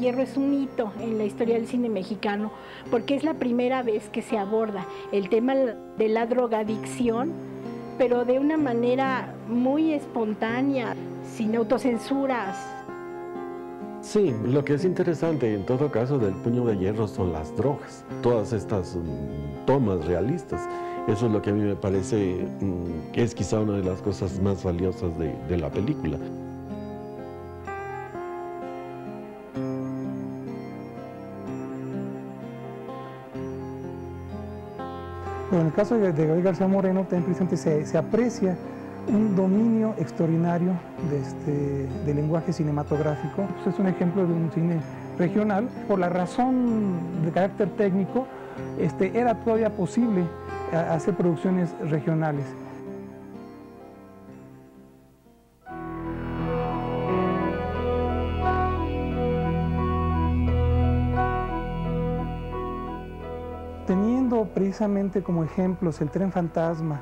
Hierro es un hito en la historia del cine mexicano porque es la primera vez que se aborda el tema de la drogadicción, pero de una manera muy espontánea, sin autocensuras. Sí, lo que es interesante en todo caso del Puño de Hierro son las drogas, todas estas tomas realistas. Eso es lo que a mí me parece que es quizá una de las cosas más valiosas de la película. Bueno, en el caso de Gabriel García Moreno, también precisamente se aprecia un dominio extraordinario del lenguaje cinematográfico. Pues es un ejemplo de un cine regional. Por la razón de carácter técnico, era todavía posible hacer producciones regionales. Teniendo precisamente como ejemplos El Tren Fantasma,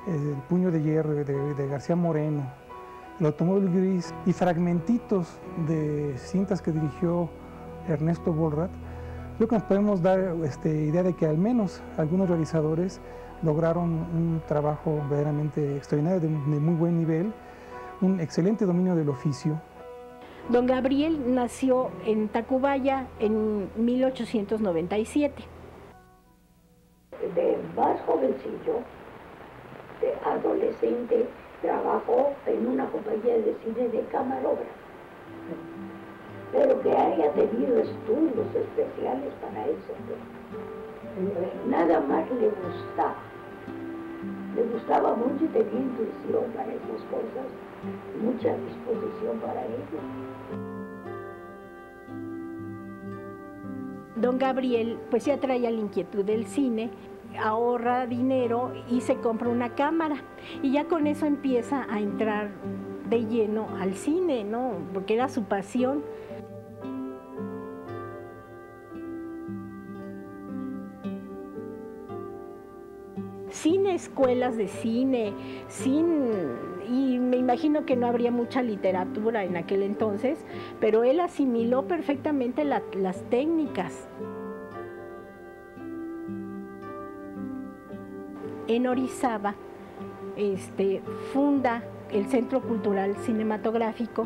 El Puño de Hierro de García Moreno, El Automóvil Gris y fragmentitos de cintas que dirigió Ernesto Borrat, creo que nos podemos dar idea de que al menos algunos realizadores lograron un trabajo verdaderamente extraordinario, de muy buen nivel, un excelente dominio del oficio. Don Gabriel nació en Tacubaya en 1897. De más jovencillo, de adolescente, trabajó en una compañía de cine de camarógrafo. Pero que haya tenido estudios especiales para eso, nada más le gustaba. Le gustaba mucho y tenía intuición para esas cosas, mucha disposición para ello. Don Gabriel pues ya traía la inquietud del cine, ahorra dinero y se compra una cámara y ya con eso empieza a entrar de lleno al cine, ¿no? Porque era su pasión. Sin escuelas de cine, y me imagino que no habría mucha literatura en aquel entonces, pero él asimiló perfectamente las técnicas. En Orizaba funda el Centro Cultural Cinematográfico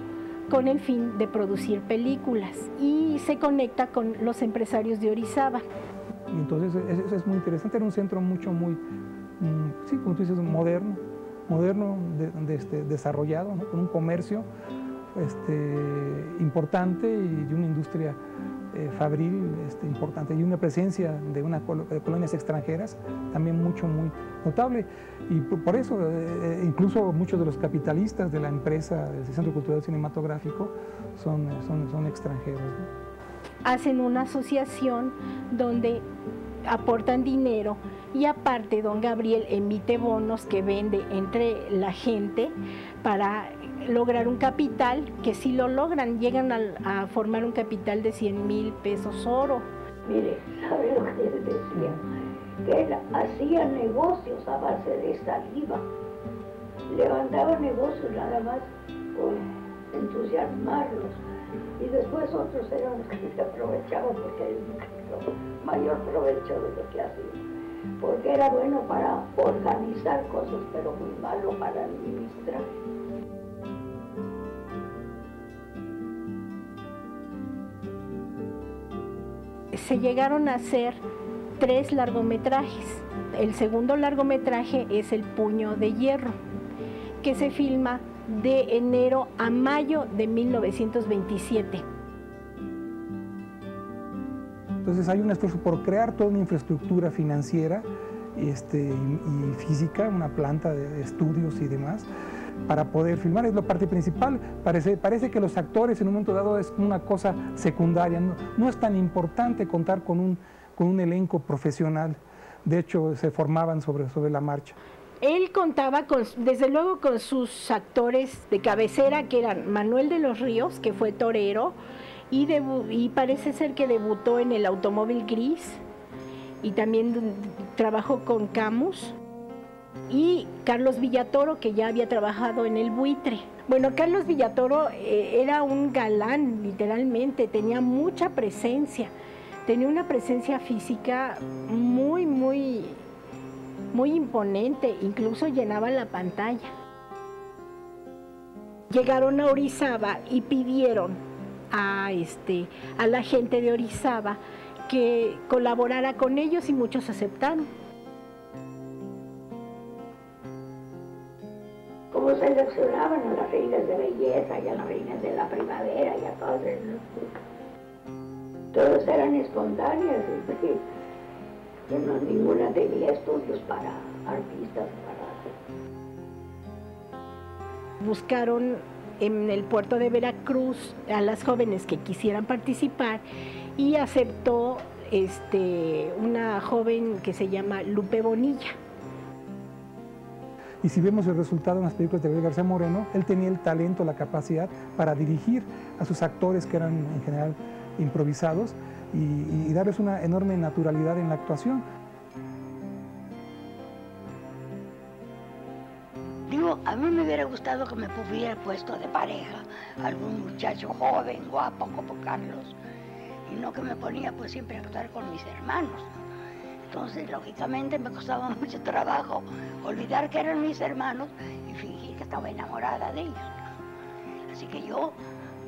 con el fin de producir películas y se conecta con los empresarios de Orizaba. Y entonces eso es muy interesante, era un centro muy, sí, como tú dices, moderno, desarrollado, ¿no? Con un comercio importante y de una industria fabril importante y una presencia de colonias extranjeras también muy notable. Y por eso incluso muchos de los capitalistas de la empresa del Centro Cultural Cinematográfico son extranjeros, ¿no? Hacen una asociación donde aportan dinero y aparte don Gabriel emite bonos que vende entre la gente para lograr un capital, que si lo logran, llegan a formar un capital de 100,000 pesos oro. Mire, ¿sabe lo que él decía? Que él hacía negocios a base de saliva. Levantaba negocios nada más por entusiasmarlos. Y después otros eran los que se aprovechaban porque él mayor provecho de lo que hacía. Porque era bueno para organizar cosas, pero muy malo para administrar. Se llegaron a hacer 3 largometrajes. El segundo largometraje es El Puño de Hierro, que se filma de enero a mayo de 1927. Entonces hay un esfuerzo por crear toda una infraestructura financiera y física, una planta de estudios y demás, para poder filmar. Es la parte principal. Parece que los actores en un momento dado es una cosa secundaria. No es tan importante contar con un elenco profesional. De hecho, se formaban sobre la marcha. Él contaba desde luego con sus actores de cabecera, que eran Manuel de los Ríos, que fue torero, y parece ser que debutó en El Automóvil Gris, y también trabajó con Camus. y Carlos Villatoro, que ya había trabajado en El Buitre. Bueno, Carlos Villatoro era un galán, literalmente, tenía mucha presencia, tenía una presencia física muy, muy, muy imponente, incluso llenaba la pantalla. Llegaron a Orizaba y pidieron a la gente de Orizaba que colaborara con ellos y muchos aceptaron. Como seleccionaban a las reinas de belleza y a las reinas de la primavera y a todas esas, todas eran espontáneas, que no, ninguna tenía estudios para artistas. Buscaron en el puerto de Veracruz a las jóvenes que quisieran participar y aceptó una joven que se llama Lupe Bonilla. Y si vemos el resultado en las películas de Gabriel García Moreno, él tenía el talento, la capacidad para dirigir a sus actores, que eran en general improvisados, y darles una enorme naturalidad en la actuación. Digo, a mí me hubiera gustado que me hubiera puesto de pareja algún muchacho joven, guapo como Carlos, y no que me ponía pues siempre a actuar con mis hermanos, ¿no? Entonces, lógicamente, me costaba mucho trabajo olvidar que eran mis hermanos y fingir que estaba enamorada de ellos, ¿no? Así que yo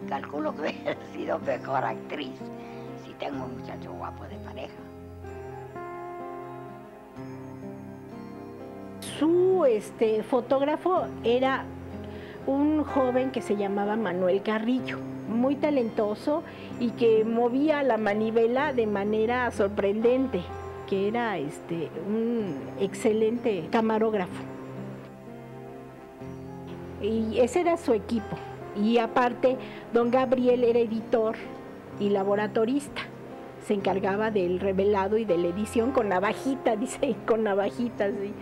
calculo que hubiera sido mejor actriz si tengo un muchacho guapo de pareja. Su fotógrafo era un joven que se llamaba Manuel Carrillo, muy talentoso y que movía la manivela de manera sorprendente, que era un excelente camarógrafo. Y ese era su equipo. Y aparte, don Gabriel era editor y laboratorista. Se encargaba del revelado y de la edición con navajita, dice, con navajitas. Sí.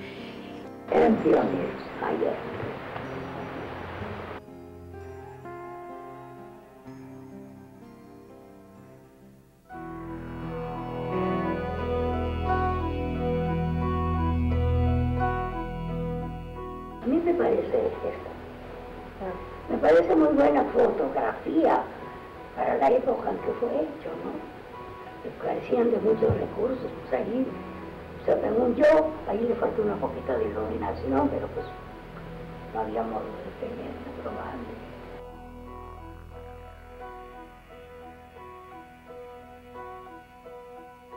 Eran pioneros, ayer. A mí me parece me parece muy buena fotografía para la época en que fue hecho, ¿no? Carecían de muchos recursos, pues ahí, o sea, según yo, ahí le faltó una poquita de iluminación, pero pues no había modo de tenerlo probable.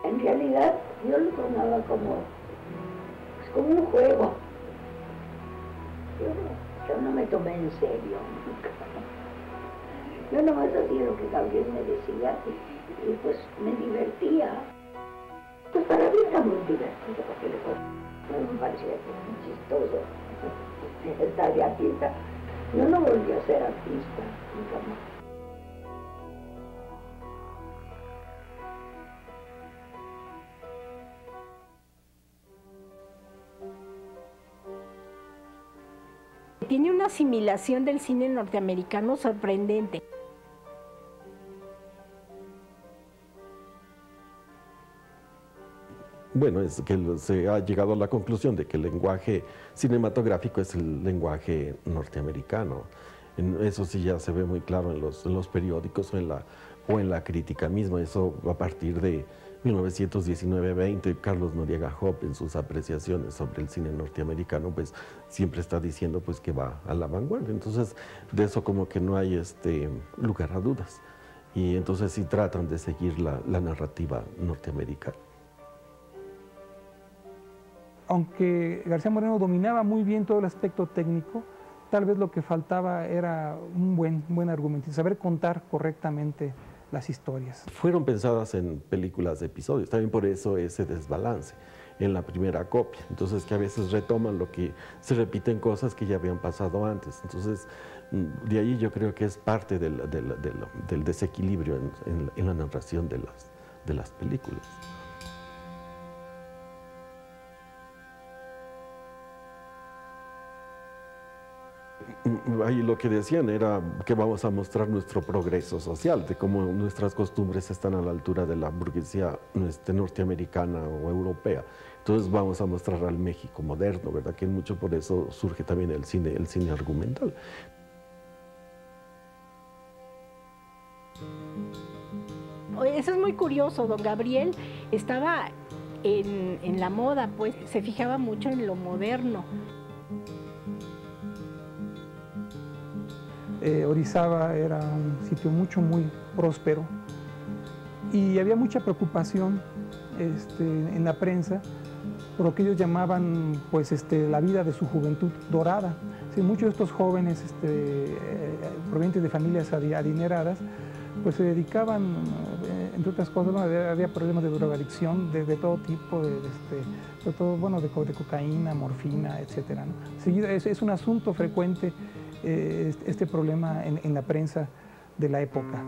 En realidad, yo lo tomaba como un juego. Yo no me tomé en serio nunca. Yo nomás hacía lo que Gabriel me decía y pues me divertía. Pues para mí era muy divertido porque no me parecía muy chistoso estar de artista. Yo no volví a ser artista, nunca más. Tiene una asimilación del cine norteamericano sorprendente. Bueno, es que se ha llegado a la conclusión de que el lenguaje cinematográfico es el lenguaje norteamericano. Eso sí ya se ve muy claro en los periódicos o en la crítica misma. Eso a partir de 1919-20, Carlos Noriega Hope, en sus apreciaciones sobre el cine norteamericano, pues siempre está diciendo pues que va a la vanguardia. Entonces, de eso como que no hay lugar a dudas. Y entonces sí tratan de seguir la narrativa norteamericana. Aunque García Moreno dominaba muy bien todo el aspecto técnico, tal vez lo que faltaba era un buen argumento, saber contar correctamente las historias. Fueron pensadas en películas de episodios, también por eso ese desbalance en la primera copia. Entonces que a veces retoman lo que se repiten cosas que ya habían pasado antes. Entonces de ahí yo creo que es parte del desequilibrio en la narración de las películas. ahí lo que decían era que vamos a mostrar nuestro progreso social, de cómo nuestras costumbres están a la altura de la burguesía norteamericana o europea. Entonces vamos a mostrar al México moderno, ¿verdad? Que mucho por eso surge también el cine argumental. Eso es muy curioso, don Gabriel estaba en la moda, pues se fijaba mucho en lo moderno. Orizaba era un sitio muy próspero y había mucha preocupación en la prensa por lo que ellos llamaban pues, la vida de su juventud dorada. Sí, muchos de estos jóvenes provenientes de familias adineradas pues se dedicaban, entre otras cosas, ¿no? Había problemas de drogadicción de todo tipo, de cocaína, morfina, etc., ¿no? Seguido, es un asunto frecuente este problema en la prensa de la época.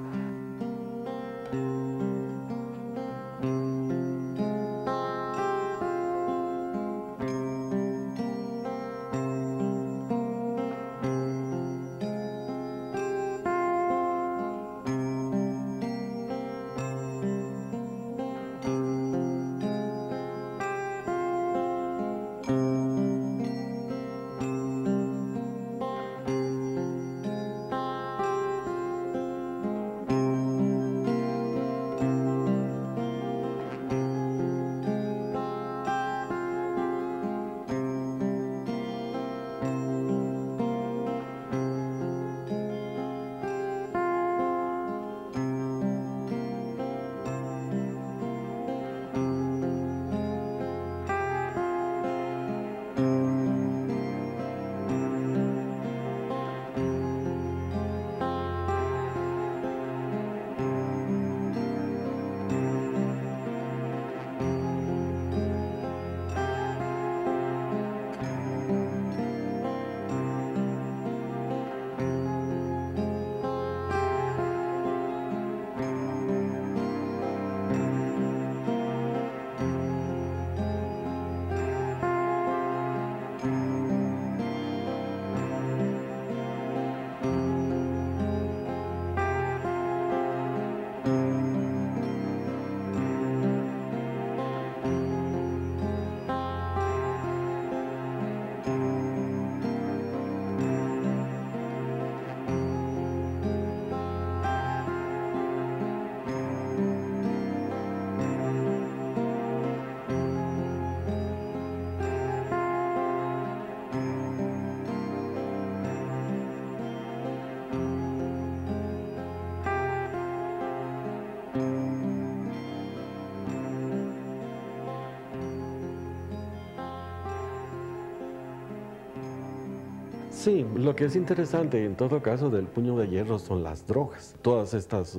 Sí, lo que es interesante en todo caso del Puño de Hierro son las drogas, todas estas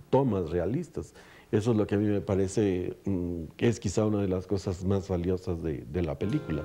tomas realistas. Eso es lo que a mí me parece que es quizá una de las cosas más valiosas de la película.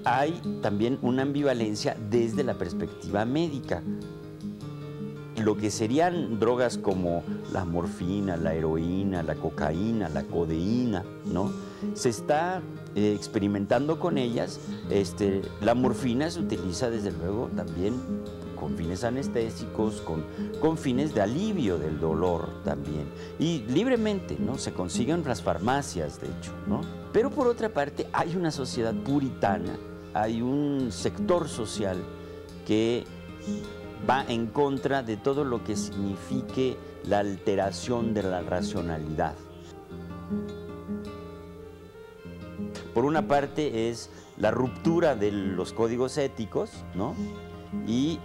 Hay también una ambivalencia desde la perspectiva médica. Lo que serían drogas como la morfina, la heroína, la cocaína, la codeína, ¿no? Se está experimentando con ellas. La morfina se utiliza desde luego también con fines anestésicos, con fines de alivio del dolor también. Y libremente, ¿no? Se consiguen en las farmacias, de hecho, ¿no? Pero por otra parte hay una sociedad puritana, hay un sector social que va en contra de todo lo que signifique la alteración de la racionalidad. Por una parte es la ruptura de los códigos éticos, ¿no? Y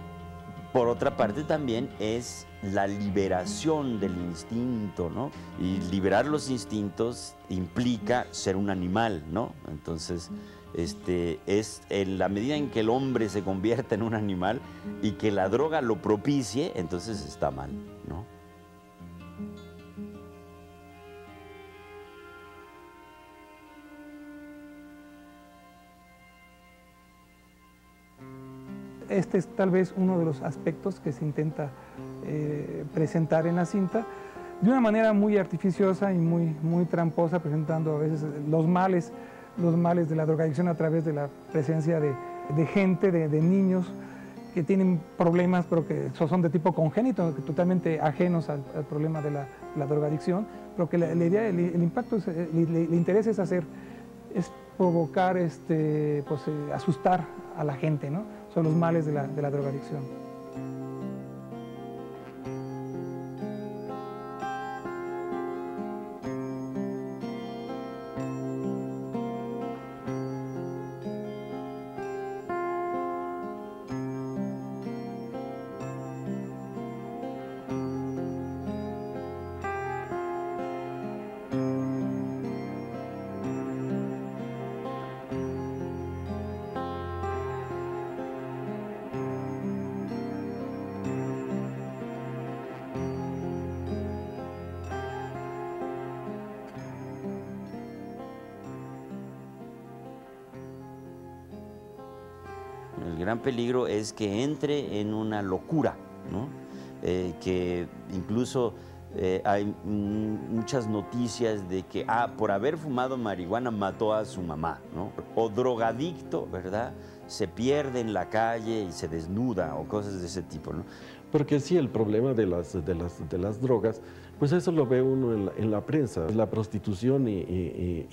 por otra parte también es la liberación del instinto, ¿no? Y liberar los instintos implica ser un animal, ¿no? Entonces, es en la medida en que el hombre se convierta en un animal y que la droga lo propicie, entonces está mal, ¿no? Este es tal vez uno de los aspectos que se intenta presentar en la cinta de una manera muy artificiosa y muy tramposa, presentando a veces los males de la drogadicción a través de la presencia de gente, de niños que tienen problemas, pero que son de tipo congénito, totalmente ajenos al problema de la drogadicción, pero que la idea, el impacto, el interés es provocar, asustar a la gente, ¿no? Son los males de la drogadicción. El gran peligro es que entre en una locura, ¿no? Que incluso hay muchas noticias de que por haber fumado marihuana mató a su mamá, ¿no? O drogadicto, ¿verdad? Se pierde en la calle y se desnuda o cosas de ese tipo, ¿no? Porque sí, el problema de las drogas, pues eso lo ve uno en la prensa. La prostitución y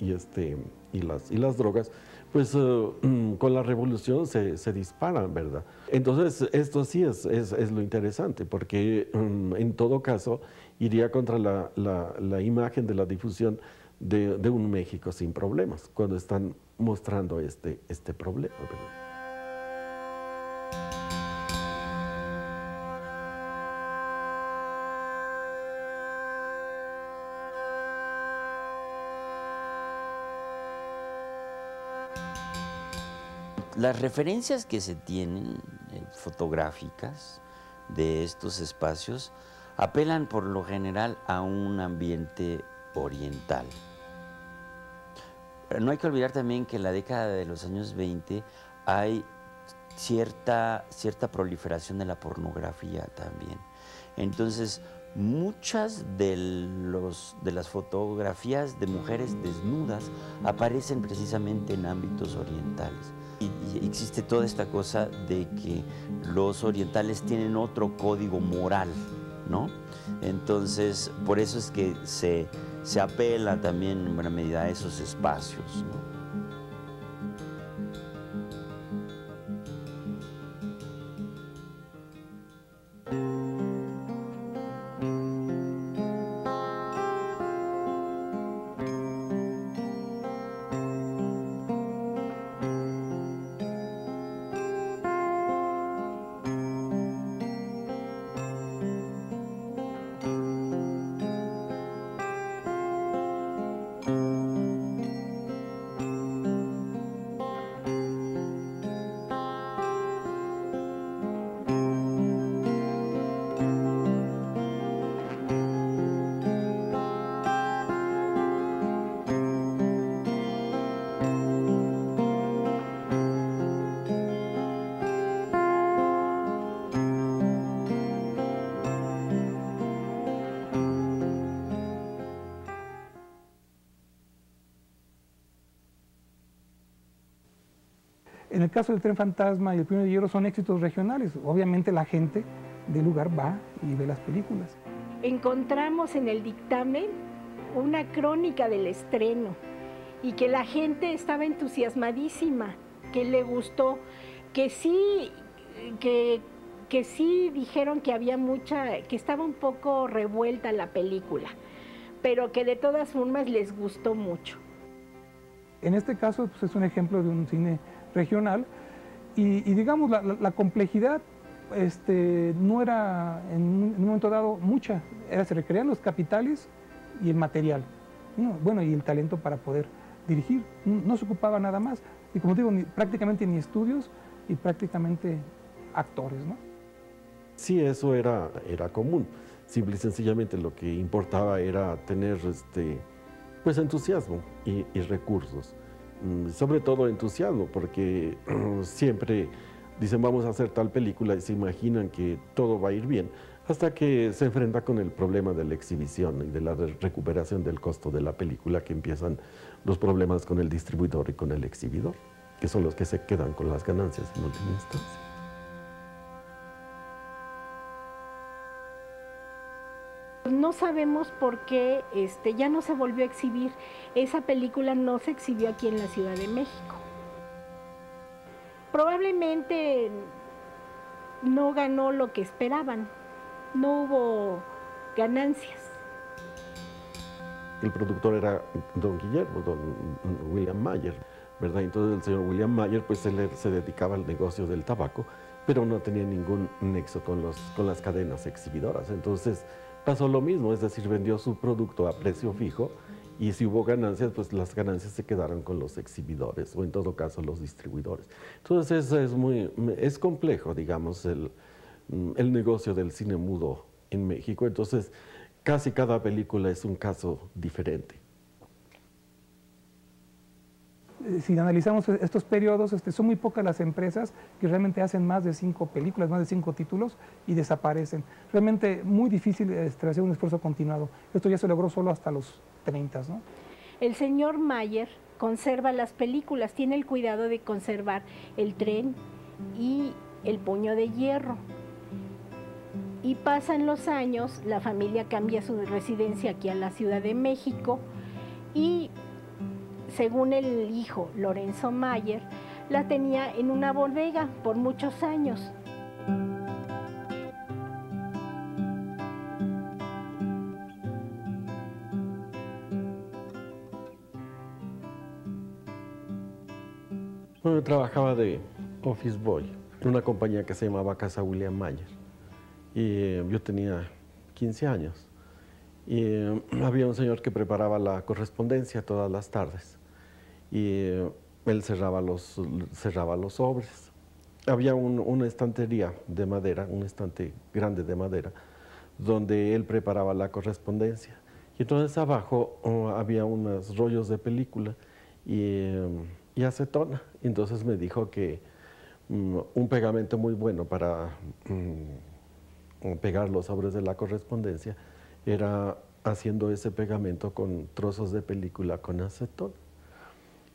las drogas, pues con la revolución se disparan, ¿verdad? Entonces, esto sí es lo interesante, porque en todo caso iría contra la imagen de la difusión de un México sin problemas, cuando están mostrando este problema, ¿verdad? Las referencias que se tienen fotográficas de estos espacios apelan por lo general a un ambiente oriental. No hay que olvidar también que en la década de los años 20 hay cierta proliferación de la pornografía también. Entonces, muchas de las fotografías de mujeres desnudas aparecen precisamente en ámbitos orientales. Y existe toda esta cosa de que los orientales tienen otro código moral, ¿no? Entonces, por eso es que se apela también en buena medida a esos espacios, ¿no? En el caso del Tren Fantasma y El Puño de Hierro son éxitos regionales. Obviamente la gente del lugar va y ve las películas. Encontramos en el dictamen una crónica del estreno y que la gente estaba entusiasmadísima, que le gustó, que sí dijeron que había que estaba un poco revuelta la película, pero que de todas formas les gustó mucho. En este caso pues, es un ejemplo de un cine regional y digamos la complejidad no era en un momento dado mucha, se requerían los capitales y el material, ¿no? Bueno, y el talento para poder dirigir, no se ocupaba nada más. Y como digo, prácticamente ni estudios y prácticamente actores, ¿no? Sí, eso era común. Simple y sencillamente lo que importaba era tener pues entusiasmo y recursos. Sobre todo entusiasmo, porque siempre dicen vamos a hacer tal película y se imaginan que todo va a ir bien, hasta que se enfrenta con el problema de la exhibición y de la recuperación del costo de la película, que empiezan los problemas con el distribuidor y con el exhibidor, que son los que se quedan con las ganancias en última instancia. No sabemos por qué ya no se volvió a exhibir. Esa película no se exhibió aquí en la Ciudad de México. Probablemente no ganó lo que esperaban. No hubo ganancias. El productor era don Guillermo, don William Mayer, ¿verdad? Entonces el señor William Mayer pues se dedicaba al negocio del tabaco, pero no tenía ningún nexo con las cadenas exhibidoras. Entonces pasó lo mismo, es decir, vendió su producto a precio fijo y si hubo ganancias, pues las ganancias se quedaron con los exhibidores o en todo caso los distribuidores. Entonces es complejo, digamos, el negocio del cine mudo en México. Entonces casi cada película es un caso diferente. Si analizamos estos periodos, son muy pocas las empresas que realmente hacen más de 5 películas, más de 5 títulos y desaparecen. Realmente muy difícil hacer un esfuerzo continuado. Esto ya se logró solo hasta los 30, ¿no? El señor Mayer conserva las películas, tiene el cuidado de conservar El tren y El puño de hierro. Y pasan los años, la familia cambia su residencia aquí a la Ciudad de México y según el hijo Lorenzo Mayer, la tenía en una bodega por muchos años. Bueno, yo trabajaba de office boy en una compañía que se llamaba Casa William Mayer. Y yo tenía 15 años. Y había un señor que preparaba la correspondencia todas las tardes. Y él cerraba los sobres. Había una estantería de madera, un estante grande de madera, donde él preparaba la correspondencia. Y entonces abajo había unos rollos de película y acetona. Entonces me dijo que un pegamento muy bueno para pegar los sobres de la correspondencia era haciendo ese pegamento con trozos de película con acetona.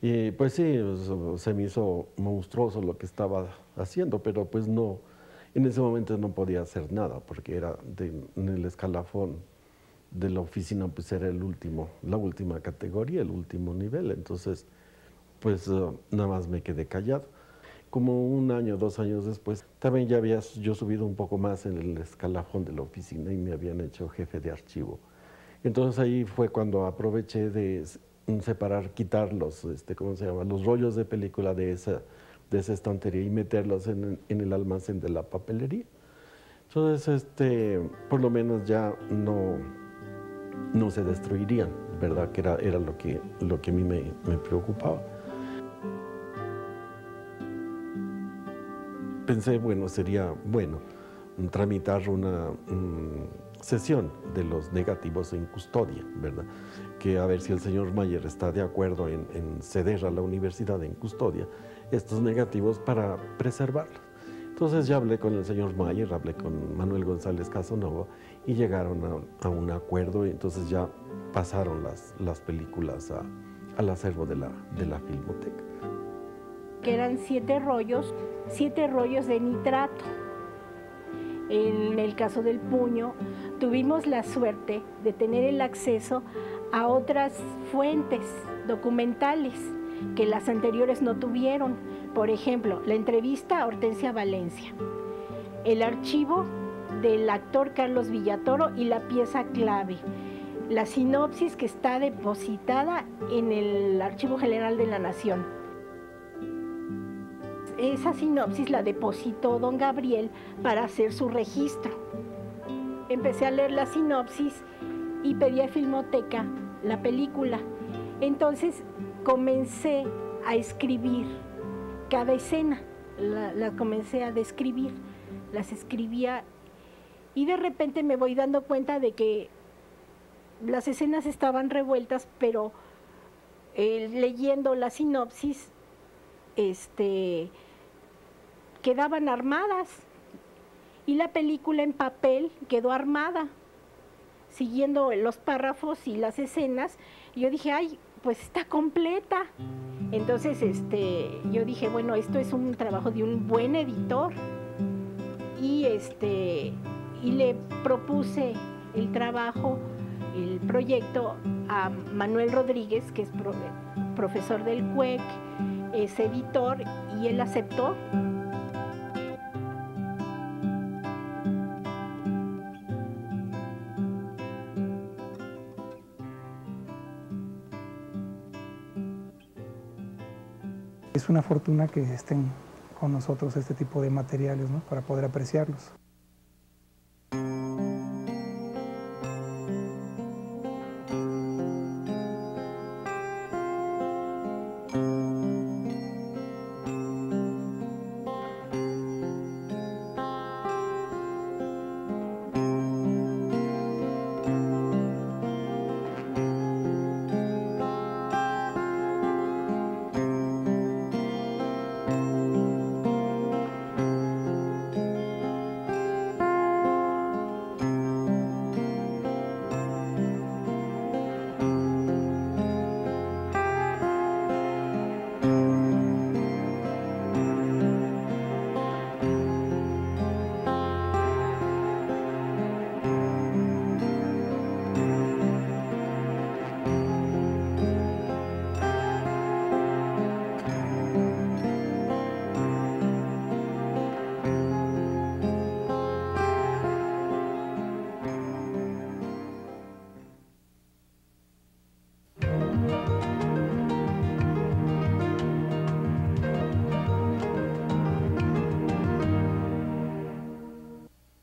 Y pues sí, se me hizo monstruoso lo que estaba haciendo, pero pues no, en ese momento no podía hacer nada, porque era en el escalafón de la oficina, pues era la última categoría, el último nivel. Entonces, pues nada más me quedé callado. Como 1 año, 2 años después, también ya había yo subido un poco más en el escalafón de la oficina y me habían hecho jefe de archivo. Entonces ahí fue cuando aproveché de separar, quitar los rollos de película de esa estantería y meterlos en el almacén de la papelería. Entonces, por lo menos ya no se destruirían, ¿verdad? Que era lo que a mí me preocupaba. Pensé, bueno, sería bueno tramitar una cesión de los negativos en custodia, ¿verdad? Que a ver si el señor Mayer está de acuerdo en ceder a la universidad en custodia estos negativos para preservarlos. Entonces ya hablé con el señor Mayer, hablé con Manuel González Casanova y llegaron a un acuerdo y entonces ya pasaron las películas al acervo de la Filmoteca. Que eran 7 rollos de nitrato. En el caso del puño, tuvimos la suerte de tener el acceso a otras fuentes documentales que las anteriores no tuvieron. Por ejemplo, la entrevista a Hortensia Valencia, el archivo del actor Carlos Villatoro y la pieza clave, la sinopsis que está depositada en el Archivo General de la Nación. Esa sinopsis la depositó don Gabriel para hacer su registro. Empecé a leer la sinopsis y pedí a Filmoteca la película. Entonces comencé a escribir cada escena, la comencé a describir, las escribía y de repente me voy dando cuenta de que las escenas estaban revueltas, pero leyendo la sinopsis, quedaban armadas y la película en papel quedó armada, siguiendo los párrafos y las escenas. Y yo dije, ay, pues está completa. Entonces yo dije, bueno, esto es un trabajo de un buen editor. Y le propuse el trabajo, el proyecto a Manuel Rodríguez, que es profesor del CUEC, es editor, y él aceptó. Es una fortuna que estén con nosotros este tipo de materiales, ¿no?, para poder apreciarlos.